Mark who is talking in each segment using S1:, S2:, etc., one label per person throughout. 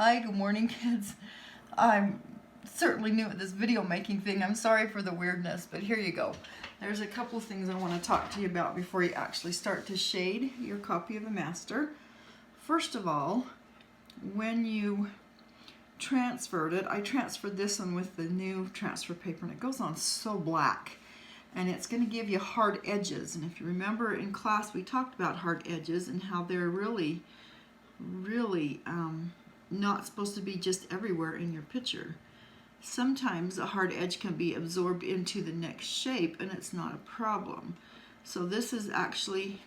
S1: Hi, good morning, kids. I'm certainly new at this video making thing. I'm sorry for the weirdness, but here you go. There's a couple of things I want to talk to you about before you actually start to shade your copy of the master. First of all, when you transferred it, I transferred this one with the new transfer paper, and it goes on so black. And it's going to give you hard edges. And if you remember in class, we talked about hard edges and how they're really not supposed to be just everywhere in your picture. Sometimes a hard edge can be absorbed into the next shape and it's not a problem. So this is actually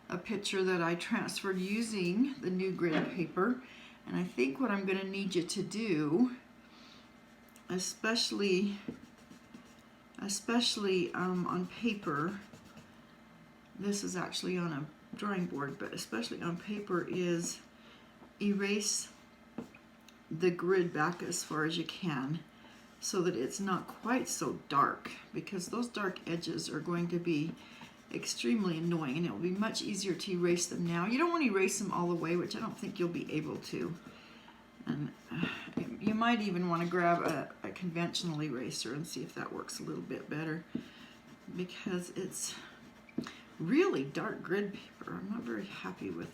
S1: a picture that I transferred using the new grid paper, and I think what I'm going to need you to do, especially on paper, this is actually on a drawing board, but especially on paper, is erase the grid back as far as you can so that it's not quite so dark, because those dark edges are going to be extremely annoying and it will be much easier to erase them now. You don't want to erase them all the way, which I don't think you'll be able to. And you might even want to grab a conventional eraser and see if that works a little bit better, because it's really dark grid paper. I'm not very happy with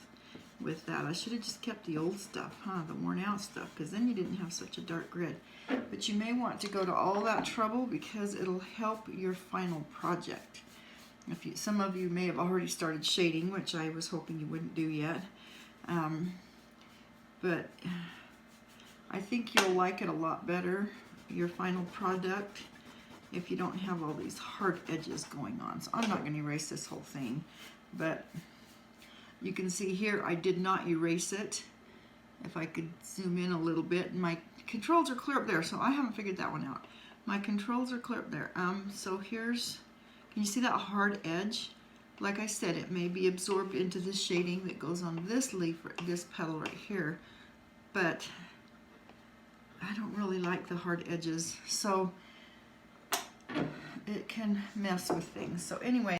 S1: that. I should have just kept the old stuff, the worn out stuff, because then you didn't have such a dark grid. But you may want to go to all that trouble because it'll help your final project. Some of you may have already started shading, which I was hoping you wouldn't do yet. But I think you'll like it a lot better, your final product, if you don't have all these hard edges going on. So I'm not going to erase this whole thing, but you can see here I did not erase it. If I could zoom in a little bit, my controls are clear up there, so I haven't figured that one out. My controls are clear up there. So here's, can you see that hard edge? Like I said, it may be absorbed into the shading that goes on this leaf, this petal right here, but I don't really like the hard edges, so it can mess with things. So anyway,